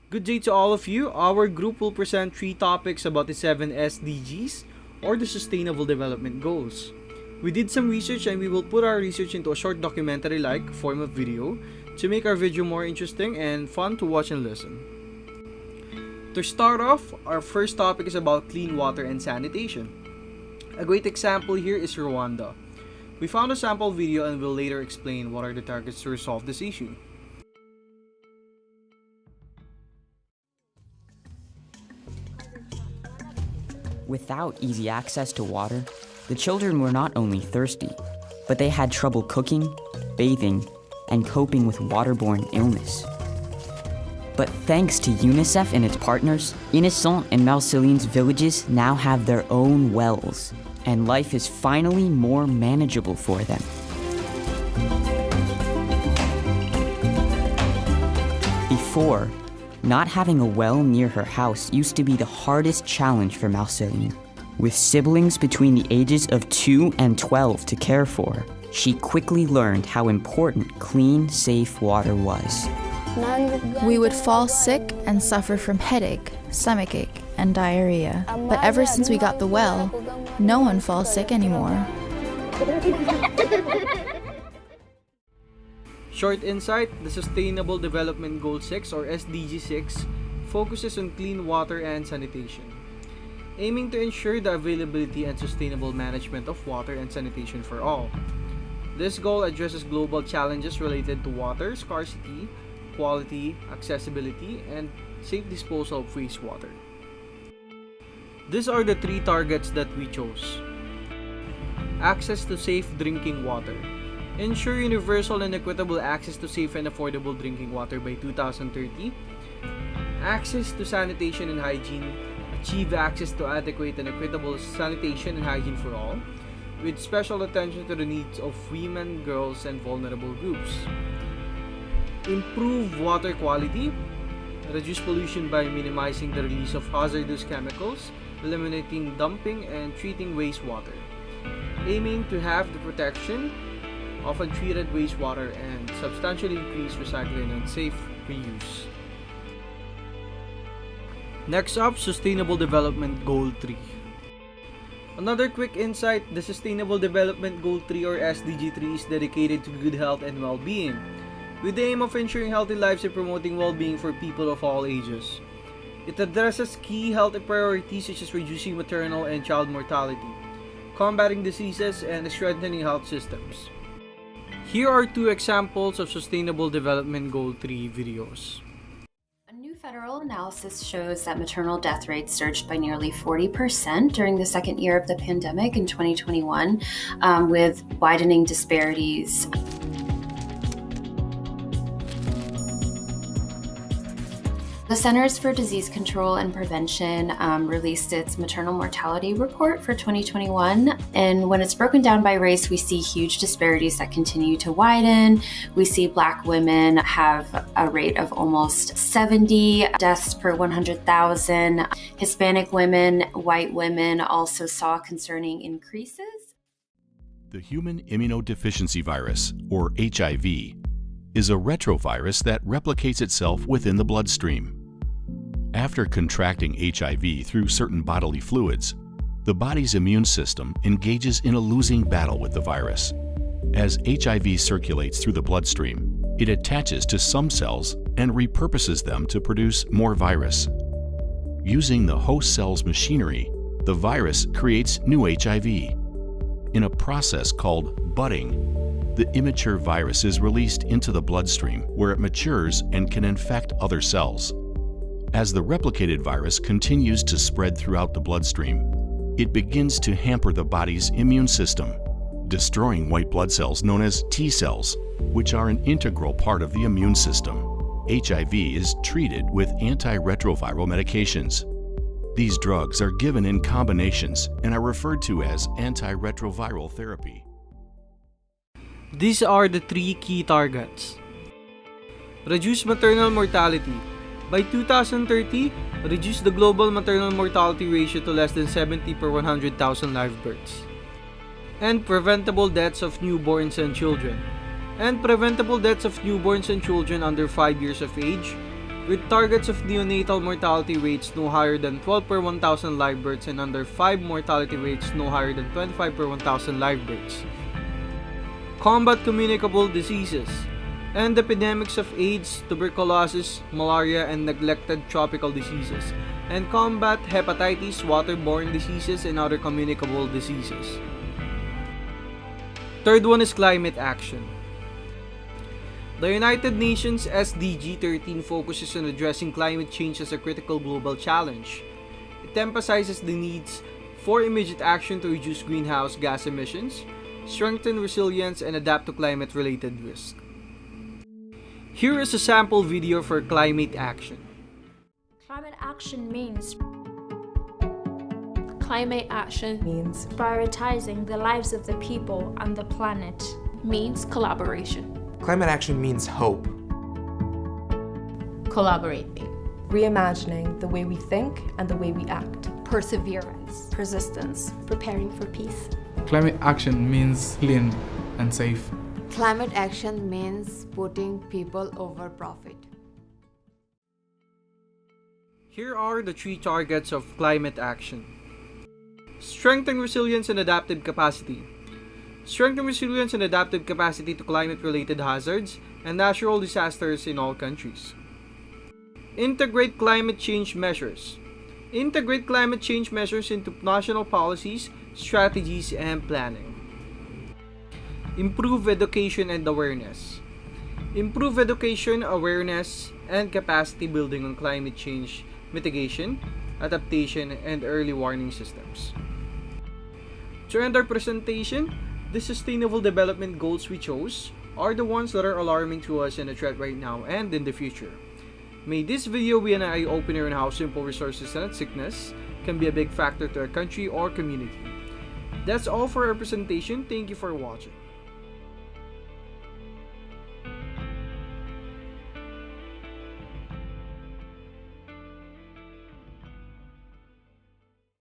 Good day to all of you. Our group will present 3 topics about the 7 SDGs or the Sustainable Development Goals. We did some research and we will put our research into a short documentary-like form of video to make our video more interesting and fun to watch and listen. To start off, our first topic is about clean water and sanitation. A great example here is Rwanda. We found a sample video and will later explain what are the targets to resolve this issue. Without easy access to water, the children were not only thirsty, but they had trouble cooking, bathing, and coping with waterborne illness. But thanks to UNICEF and its partners, Innocent and Marceline's villages now have their own wells, and life is finally more manageable for them. Before, not having a well near her house used to be the hardest challenge for Marceline. With siblings between the ages of 2 and 12 to care for, she quickly learned how important clean, safe water was. We would fall sick and suffer from headache, stomachache, and diarrhea. But ever since we got the well, no one falls sick anymore. Short insight, the Sustainable Development Goal 6 or SDG 6 focuses on clean water and sanitation, aiming to ensure the availability and sustainable management of water and sanitation for all. This goal addresses global challenges related to water scarcity, quality, accessibility, and safe disposal of wastewater. These are the 3 targets that we chose. Access to safe drinking water. Ensure universal and equitable access to safe and affordable drinking water by 2030. Access to sanitation and hygiene. Achieve access to adequate and equitable sanitation and hygiene for all, with special attention to the needs of women, girls, and vulnerable groups. Improve water quality. Reduce pollution by minimizing the release of hazardous chemicals, eliminating dumping, and treating wastewater. Aiming to have the protection of untreated wastewater and substantially increase recycling and safe reuse. Next up, Sustainable Development Goal 3. Another quick insight, the Sustainable Development Goal 3 or SDG 3 is dedicated to good health and well-being, with the aim of ensuring healthy lives and promoting well-being for people of all ages. It addresses key health priorities such as reducing maternal and child mortality, combating diseases, and strengthening health systems. Here are 2 examples of Sustainable Development Goal 3 videos. A new federal analysis shows that maternal death rates surged by nearly 40% during the second year of the pandemic in 2021, with widening disparities. The Centers for Disease Control and Prevention released its maternal mortality report for 2021. And when it's broken down by race, we see huge disparities that continue to widen. We see Black women have a rate of almost 70 deaths per 100,000. Hispanic women, white women also saw concerning increases. The human immunodeficiency virus, or HIV, is a retrovirus that replicates itself within the bloodstream. After contracting HIV through certain bodily fluids, the body's immune system engages in a losing battle with the virus. As HIV circulates through the bloodstream, it attaches to some cells and repurposes them to produce more virus. Using the host cell's machinery, the virus creates new HIV. In a process called budding, the immature virus is released into the bloodstream where it matures and can infect other cells. As the replicated virus continues to spread throughout the bloodstream, it begins to hamper the body's immune system, destroying white blood cells known as T cells, which are an integral part of the immune system. HIV is treated with antiretroviral medications. These drugs are given in combinations and are referred to as antiretroviral therapy. These are the 3 key targets. Reduce maternal mortality. By 2030, reduce the global maternal mortality ratio to less than 70 per 100,000 live births. And preventable deaths of newborns and children. And preventable deaths of newborns and children under 5 years of age, with targets of neonatal mortality rates no higher than 12 per 1,000 live births and under 5 mortality rates no higher than 25 per 1,000 live births. Combat communicable diseases and epidemics of AIDS, tuberculosis, malaria, and neglected tropical diseases, and combat hepatitis, waterborne diseases, and other communicable diseases. Third one is climate action. The United Nations SDG 13 focuses on addressing climate change as a critical global challenge. It emphasizes the needs for immediate action to reduce greenhouse gas emissions, strengthen resilience, and adapt to climate-related risks. Here is a sample video for climate action. Climate action means prioritizing the lives of the people and the planet. Means collaboration. Climate action means hope. Collaborating. Reimagining the way we think and the way we act. Perseverance. Persistence. Preparing for peace. Climate action means clean and safe. Climate action means putting people over profit. Here are the 3 targets of climate action. Strengthen resilience and adaptive capacity. Strengthen resilience and adaptive capacity to climate-related hazards and natural disasters in all countries. Integrate climate change measures. Integrate climate change measures into national policies, strategies, and planning. Improve education and awareness. Improve education, awareness, and capacity building on climate change mitigation, adaptation, and early warning systems. To end our presentation, the Sustainable Development Goals we chose are the ones that are alarming to us and a threat right now and in the future. May this video be an eye-opener on how simple resources and sickness can be a big factor to a country or community. That's all for our presentation. Thank you for watching.